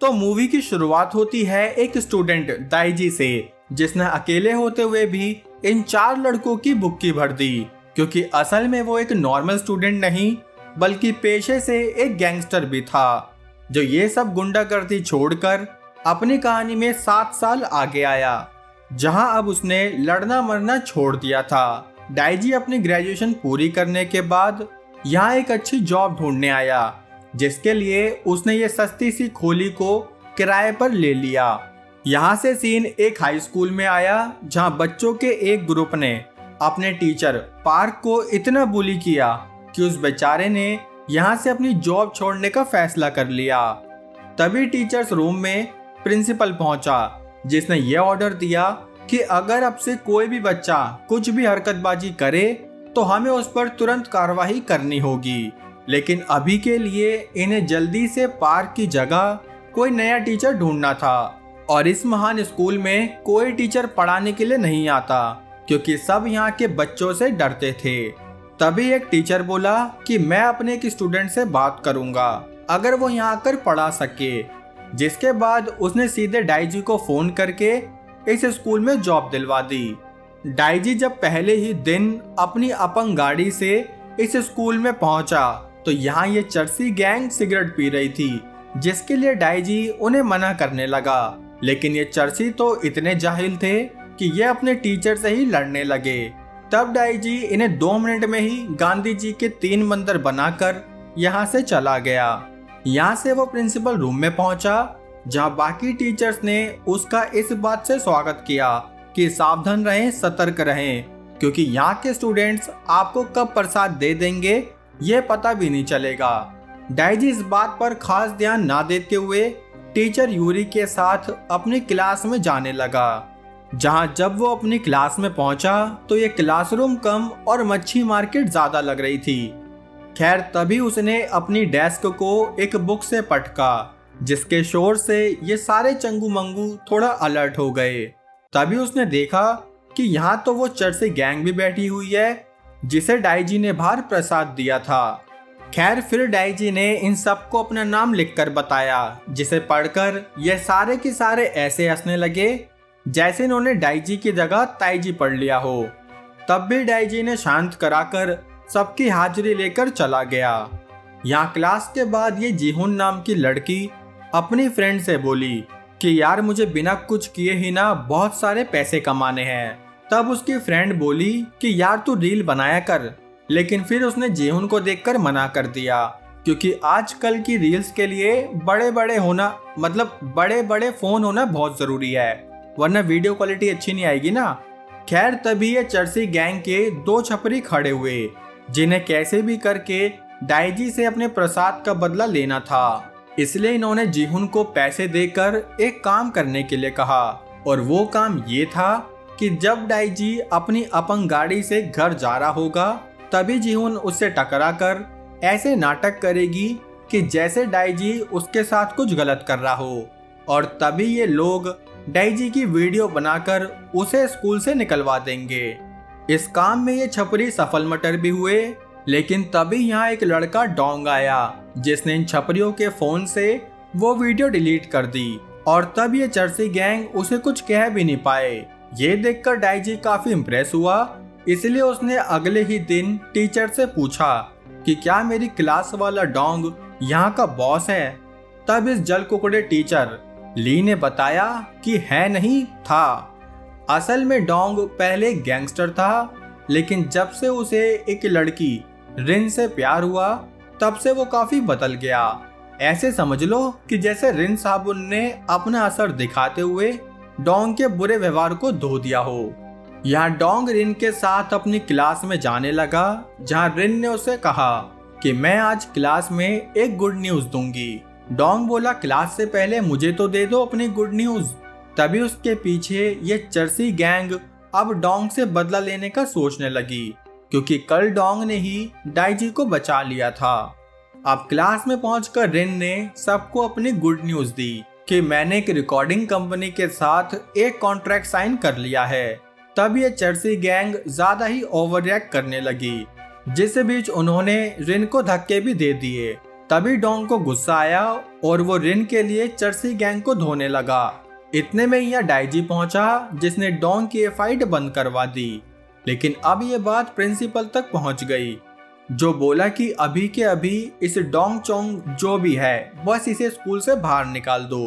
तो मूवी की शुरुआत होती है एक स्टूडेंट दाइजी से, जिसने अकेले होते हुए भी इन 4 लड़कों की बुक्की भर दी, क्योंकि असल में वो एक नॉर्मल स्टूडेंट नहीं बल्कि पेशे से एक गैंगस्टर भी था, जो ये सब गुंडागर्दी छोड़कर अपनी कहानी में 7 साल आगे आया, जहां अब उसने लड़ना मरना छोड़ दिया था। दाइजी अपनी ग्रेजुएशन पूरी करने के बाद यहाँ एक अच्छी जॉब ढूंढने आया, जिसके लिए उसने ये सस्ती सी खोली को किराए पर ले लिया। यहाँ से सीन एक हाई स्कूल में आया, जहाँ बच्चों के एक ग्रुप ने अपने टीचर पार्क को इतना बुली किया कि उस बेचारे ने यहाँ से अपनी जॉब छोड़ने का फैसला कर लिया। तभी टीचर्स रूम में प्रिंसिपल पहुंचा, जिसने ये ऑर्डर दिया कि अगर अब से कोई भी बच्चा कुछ भी हरकतबाजी करे तो हमें उस पर तुरंत कार्रवाई करनी होगी। लेकिन अभी के लिए इन्हें जल्दी से पार्क की जगह कोई नया टीचर ढूंढना था, और इस महान स्कूल में कोई टीचर पढ़ाने के लिए नहीं आता, क्योंकि सब यहाँ के बच्चों से डरते थे। तभी एक टीचर बोला कि मैं अपने एक स्टूडेंट से बात करूंगा, अगर वो यहाँ आकर पढ़ा सके। जिसके बाद उसने सीधे दाइजी को फोन करके इस स्कूल में जॉब दिलवा दी। दाइजी जब पहले ही दिन अपनी अपंग गाड़ी से इस स्कूल में पहुंचा तो यहाँ ये चर्सी गैंग सिगरेट पी रही थी, जिसके लिए दाइजी उन्हें मना करने लगा। लेकिन ये चर्सी तो इतने जाहिल थे कि ये अपने टीचर से ही लड़ने लगे। तब दाइजी इन्हें 2 मिनट में ही गांधी जी के 3 मंदिर बनाकर यहाँ से चला गया। यहाँ से वो प्रिंसिपल रूम में पहुंचा, जहाँ बाकी टीचर्स ने उसका इस बात से स्वागत किया कि सावधान रहें, सतर्क रहें, क्योंकि यहाँ के स्टूडेंट्स आपको कब प्रसाद दे देंगे ये पता भी नहीं चलेगा। दाइजी इस बात पर खास ध्यान ना देते हुए टीचर यूरी के साथ अपनी क्लास में जाने लगा। जहाँ जब वो अपनी क्लास में पहुंचा तो ये क्लासरूम कम और मच्छी मार्केट ज्यादा लग रही थी। खैर तभी उसने अपनी डेस्क को एक बुक से पटका, जिसके शोर से ये सारे चंगू मंगू थोड़ा अलर्ट हो गए। तभी उसने देखा कि यहाँ तो वो चर्सी गैंग भी बैठी हुई है, जिसे दाइजी ने बाहर प्रसाद दिया था। खैर फिर दाइजी ने इन सबको अपना नाम लिखकर बताया, जिसे पढ़कर ये सारे के सारे ऐसे हंसने लगे जैसे इन्होंने दाइजी की जगह ताइजी पढ़ लिया हो। तब भी दाइजी ने शांत कराकर सबकी हाजिरी लेकर चला गया। यहाँ क्लास के बाद ये जीहुन नाम की लड़की अपनी फ्रेंड से बोली कि यार मुझे बिना कुछ किए ही ना बहुत सारे पैसे कमाने हैं। तब उसकी फ्रेंड बोली कि यार तू रील बनाया कर, लेकिन फिर उसने जीहुन को देखकर मना कर दिया, क्योंकि आजकल की रील्स के लिए बड़े बड़े फोन होना बहुत जरूरी है, वरना वीडियो क्वालिटी अच्छी नहीं आएगी ना। खैर तभी ये चर्सी गैंग के 2 छपरी खड़े हुए, जिन्हें कैसे भी करके दाइजी से अपने प्रसाद का बदला लेना था। इसलिए इन्होंने जीहुन को पैसे देकर एक काम करने के लिए कहा, और वो काम ये था कि जब दाइजी अपनी अपंग गाड़ी से घर जा रहा होगा तभी जीहुन उससे टकरा कर ऐसे नाटक करेगी कि जैसे दाइजी उसके साथ कुछ गलत कर रहा हो, और तभी ये लोग दाइजी की वीडियो बनाकर उसे स्कूल से निकलवा देंगे। इस काम में ये छपरी सफल मटर भी हुए। लेकिन तभी यहाँ एक लड़का डोंग आया, जिसने इन छपरियों के फोन से वो वीडियो डिलीट कर दी, और तब ये चर्सी गैंग उसे कुछ कह भी नहीं पाए। ये देखकर दाइजी काफी इम्प्रेस हुआ, इसलिए उसने अगले ही दिन टीचर से पूछा कि क्या मेरी क्लास वाला डोंग यहाँ का बॉस है। तब इस जल कुकड़े टीचर ली ने बताया कि है नहीं था। असल में डोंग पहले गैंगस्टर था, लेकिन जब से उसे एक लड़की रिन से प्यार हुआ तब से वो काफी बदल गया। ऐसे समझ लो कि जैसे रिन साबुन ने अपना असर दिखाते हुए डोंग के बुरे व्यवहार को धो दिया हो। यहाँ डोंग रिन के साथ अपनी क्लास में जाने लगा, जहाँ रिन ने उसे कहा कि मैं आज क्लास में एक गुड न्यूज दूंगी। डोंग बोला क्लास से पहले मुझे तो दे दो अपनी गुड न्यूज। तभी उसके पीछे ये चर्सी गैंग अब डोंग से बदला लेने का सोचने लगी, क्योंकि कल डोंग ने ही दाइजी को बचा लिया था। अब क्लास में पहुंचकर रिन ने सबको अपनी गुड न्यूज दी कि मैंने एक रिकॉर्डिंग कंपनी के साथ एक कॉन्ट्रैक्ट साइन कर लिया है। तब ये चर्सी गैंग ज्यादा ही ओवर रिएक्ट करने लगी, जिस बीच उन्होंने रिन को धक्के भी दे दिए। तभी डोंग को गुस्सा आया और वो रिन के लिए चर्सी गैंग को धोने लगा। इतने में यहाँ डाइजी पहुंचा जिसने डोंग की ये फाइट बंद करवा दी। लेकिन अब ये बात प्रिंसिपल तक पहुंच गई, जो बोला कि अभी के अभी इस डोंग चोंग जो भी है बस इसे स्कूल से बाहर निकाल दो।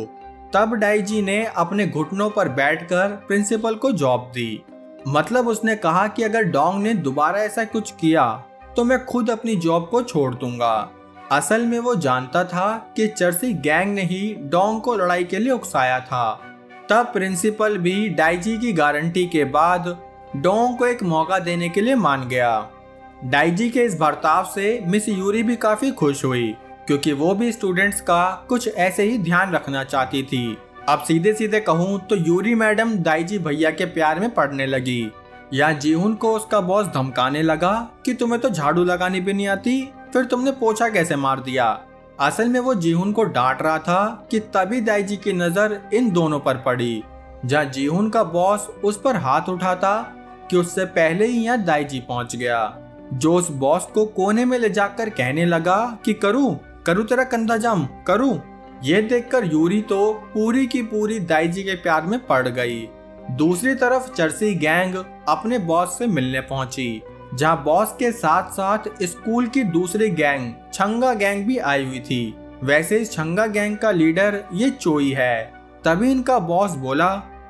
तब डाइजी ने अपने घुटनों पर बैठकर प्रिंसिपल को जॉब दी। मतलब उसने कहा कि अगर डोंग ने दोबारा ऐसा कुछ किया तो मैं खुद अपनी जॉब को छोड़ दूंगा। असल में वो जानता था कि चर्सी गैंग ने ही डोंग को लड़ाई के लिए उकसाया था। तब प्रिंसिपल भी डाइजी की गारंटी के बाद डोंग को एक मौका देने के लिए मान गया। डाइजी के इस बर्ताव से मिस यूरी भी काफी खुश हुई, क्योंकि वो भी स्टूडेंट्स का कुछ ऐसे ही ध्यान रखना चाहती थी। अब सीधे सीधे कहूँ तो यूरी मैडम दाइजी भैया के प्यार में पड़ने लगी। या जीहुन को उसका बॉस धमकाने लगा कि तुम्हें तो झाड़ू लगानी भी नहीं आती, फिर तुमने पोछा कैसे मार दिया। असल में वो जीहुन को डांट रहा था कि तभी दाइजी की नजर इन दोनों पर पड़ी। जहाँ जीहुन का बॉस उस पर हाथ उठाता कि उससे पहले ही यहाँ दाइजी पहुंच गया, जो उस बॉस को कोने में ले जाकर कहने लगा कि करूं तेरा कंधा जाम करूं। ये देखकर यूरी तो पूरी की पूरी दाइजी के प्यार में पड़ गई। दूसरी तरफ चर्सी गैंग अपने बॉस से मिलने पहुंची, जहां बॉस के साथ साथ स्कूल की दूसरी गैंग छंगा गैंग भी आई हुई थी। वैसे इस छंगा गैंग का लीडर ये चोई है। तभी इनका बॉस बोला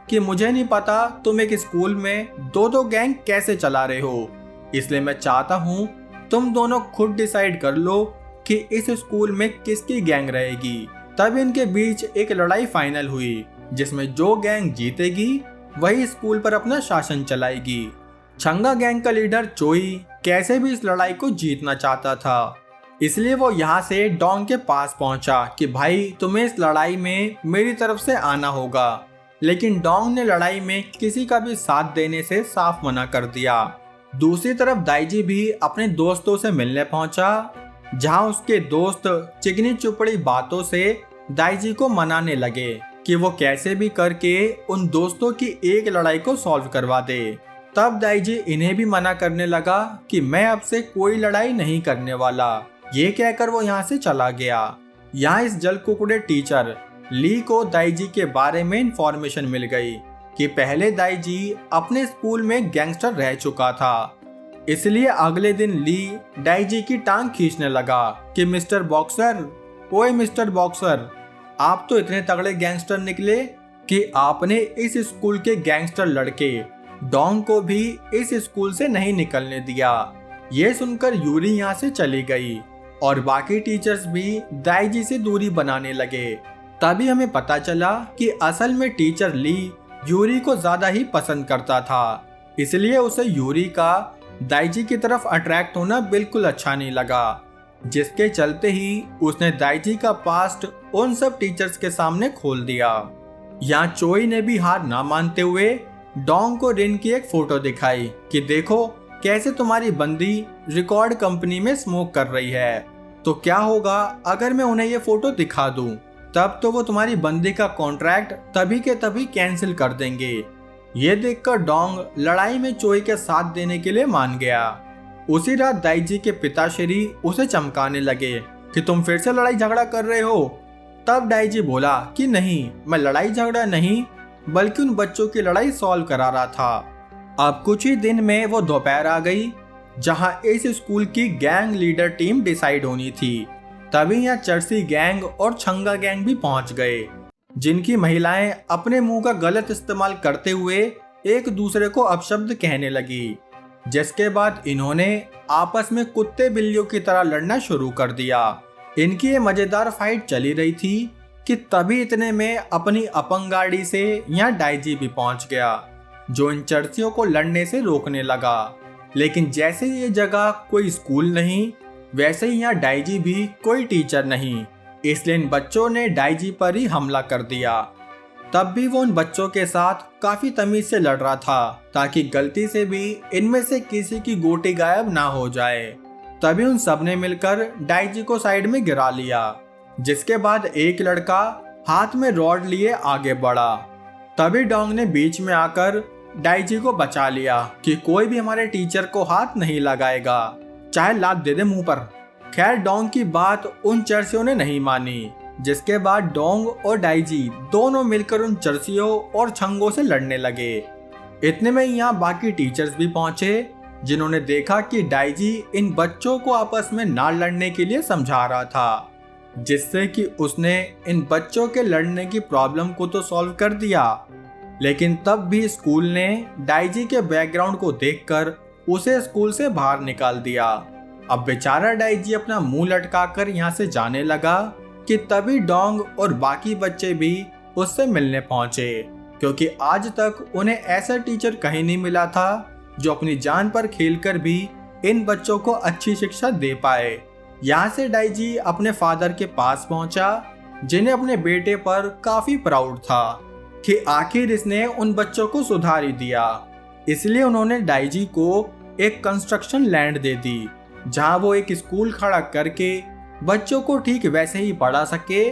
कि मुझे नहीं पता तुम एक स्कूल में दो गैंग कैसे चला रहे हो, इसलिए मैं चाहता हूँ तुम दोनों खुद डिसाइड कर लो कि इस स्कूल में किसकी गैंग रहेगी। तब इनके बीच एक लड़ाई फाइनल हुई, जिसमें जो गैंग जीतेगी वही स्कूल पर अपना शासन चलाएगी। छंगा गैंग का लीडर चोई कैसे भी इस लड़ाई को जीतना चाहता था, इसलिए वो यहाँ से डोंग के पास पहुंचा कि भाई तुम्हें इस लड़ाई में मेरी तरफ से आना होगा। लेकिन डोंग ने लड़ाई में किसी का भी साथ देने से साफ मना कर दिया। दूसरी तरफ दाइजी भी अपने दोस्तों से मिलने पहुंचा, जहां उसके दोस्त चिकनी चुपड़ी बातों से दाइजी को मनाने लगे कि वो कैसे भी करके उन दोस्तों की एक लड़ाई को सॉल्व करवा दे। तब दाइजी इन्हें भी मना करने लगा कि मैं अब से कोई लड़ाई नहीं करने वाला। ये कहकर वो यहाँ से चला गया। यहाँ इस जल कुकुड़े टीचर ली को दाइजी के बारे में इंफॉर्मेशन मिल गई कि पहले दाइजी अपने स्कूल में गैंगस्टर रह चुका था। इसलिए अगले दिन ली दाइजी की टांग खींचने लगा कि मिस्टर बॉक्सर, ओए मिस्टर बॉक्सर, आप तो इतने तगड़े गैंगस्टर निकले कि आपने इस स्कूल के गैंगस्टर लड़के डोंग को भी इस स्कूल से नहीं निकलने दिया। ये सुनकर यूरी यहाँ से चली गई और बाकी टीचर्स भी दाइजी से दूरी बनाने लगे। तभी हमें पता चला कि असल में टीचर ली यूरी को ज्यादा ही पसंद करता था, इसलिए उसे यूरी का दाइजी की तरफ अट्रैक्ट होना बिल्कुल अच्छा नहीं लगा, जिसके चलते ही उसने दाइजी का पास्ट उन सब टीचर्स के सामने खोल दिया। यहाँ चोई ने भी हार ना मानते हुए डोंग को रिन की एक फोटो दिखाई कि देखो कैसे तुम्हारी बंदी रिकॉर्ड कंपनी में स्मोक कर रही है, तो क्या होगा अगर मैं उन्हें ये फोटो दिखा दूं, तब तो वो तुम्हारी बंदी का कॉन्ट्रैक्ट तभी के तभी कैंसिल कर देंगे। ये देखकर डोंग लड़ाई में चोई के साथ देने के लिए मान गया। उसी रात दाइजी के पिताश्री उसे चमकाने लगे कि तुम फिर से लड़ाई झगड़ा कर रहे हो। तब दाइजी बोला कि नहीं, मैं लड़ाई झगड़ा नहीं बल्कि उन बच्चों की लड़ाई सॉल्व करा रहा था। अब कुछ ही दिन में वो दोपहर आ गई, जहां इस स्कूल की गैंग लीडर टीम डिसाइड होनी थी। तभी यहाँ चर्सी गैंग और छंगा गैंग भी पहुंच गए, जिनकी महिलाएं अपने मुंह का गलत इस्तेमाल करते हुए एक दूसरे को अपशब्द कहने लगी, जिसके बाद इन्होंने आपस में कुत्ते बिल्लियों की तरह लड़ना शुरू कर दिया। इनकी ये मजेदार फाइट चली रही थी कि तभी इतने में अपनी अपंग गाड़ी से यहाँ दाइजी भी पहुंच गया, जो इन चर्सियों को लड़ने से रोकने लगा। लेकिन जैसे ये जगह कोई स्कूल नहीं, वैसे ही यहाँ दाइजी भी कोई टीचर नहीं, इसलिए इन बच्चों ने दाइजी पर ही हमला कर दिया। तब भी वो उन बच्चों के साथ काफी तमीज से लड़ रहा था, ताकि गलती से भी इनमें से किसी की गोटी गायब ना हो जाए। तभी उन सब ने मिलकर दाइजी को साइड में गिरा लिया, जिसके बाद एक लड़का हाथ में रॉड लिए आगे बढ़ा। तभी डोंग ने बीच में आकर दाइजी को बचा लिया कि कोई भी हमारे टीचर को हाथ नहीं लगाएगा, चाहे लात दे दे मुंह पर। खैर डोंग की बात उन चर्सियों ने नहीं मानी, जिसके बाद डोंग और डाइजी दोनों मिलकर उन चर्सियों और छंगों से लड़ने लगे। इतने में यहाँ बाकी टीचर्स भी पहुंचे, जिन्होंने देखा कि डाइजी इन बच्चों को आपस में ना लड़ने के लिए समझा रहा था, जिससे कि उसने इन बच्चों के लड़ने की प्रॉब्लम को तो सॉल्व कर दिया, लेकिन तब भी स्कूल ने डाइजी के बैकग्राउंड को देखकर उसे स्कूल से बाहर निकाल दिया। अब बेचारा डाइजी अपना मुंह लटकाकर यहाँ से जाने लगा कि तभी डोंग और बाकी बच्चे भी उससे मिलने पहुंचे, क्योंकि आज तक उन्हें ऐसा टीचर कहीं नहीं मिला था जो अपनी जान पर खेलकर भी इन बच्चों को अच्छी शिक्षा दे पाए। यहाँ से डाइजी अपने फादर के पास पहुंचा, जिन्हें अपने बेटे पर काफी प्राउड था कि आखिर इसने उन बच्चों को सुधार ही दिया। इसलिए उन्होंने डाइजी को एक कंस्ट्रक्शन लैंड दे दी, जहां वो एक स्कूल खड़ा करके बच्चों को ठीक वैसे ही पढ़ा सके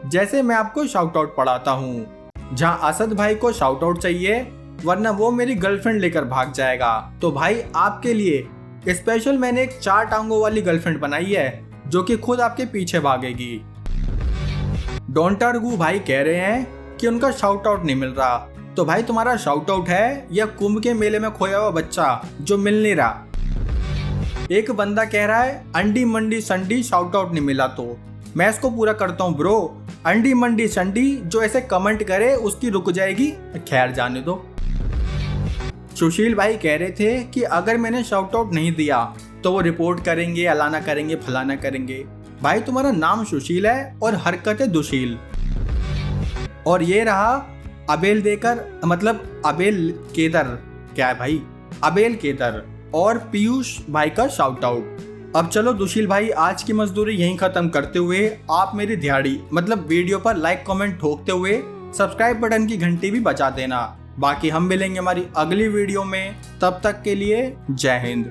जैसे मैं आपको शाउट आउट पढ़ाता हूँ। जहां असद भाई को शाउट आउट चाहिए वरना वो मेरी गर्लफ्रेंड लेकर भाग जाएगा, तो भाई आपके लिए स्पेशल मैंने एक 4 टांगों वाली गर्लफ्रेंड बनाई है जो कि खुद आपके पीछे भागेगी। डोंटारगू भाई कह रहे हैं कि उनका शाउट आउट नहीं मिल रहा, तो भाई तुम्हारा शाउट आउट है या कुंभ के मेले में खोया हुआ बच्चा जो मिल नहीं रहा। एक बंदा कह रहा है अंडी मंडी संडी शाउट आउट नहीं मिला, तो मैं इसको पूरा करता हूँ ब्रो। अंडी मंडी संडी जो ऐसे कमेंट करे उसकी रुक जाएगी। खैर जाने दो। सुशील भाई कह रहे थे कि अगर मैंने शाउट आउट नहीं दिया तो वो रिपोर्ट करेंगे, अलाना करेंगे, फलाना करेंगे। भाई तुम्हारा नाम सुशील है और हरकतें दुशील। और ये रहा अबेल देकर, मतलब अबेल केदर, क्या है भाई, अबेल केदर और पीयूष भाई का शाउट आउट। अब चलो दुशील भाई, आज की मजदूरी यहीं खत्म करते हुए आप मेरी दिहाड़ी मतलब वीडियो पर लाइक कमेंट ठोकते हुए सब्सक्राइब बटन की घंटी भी बजा देना। बाकी हम मिलेंगे हमारी अगली वीडियो में, तब तक के लिए जय हिंद।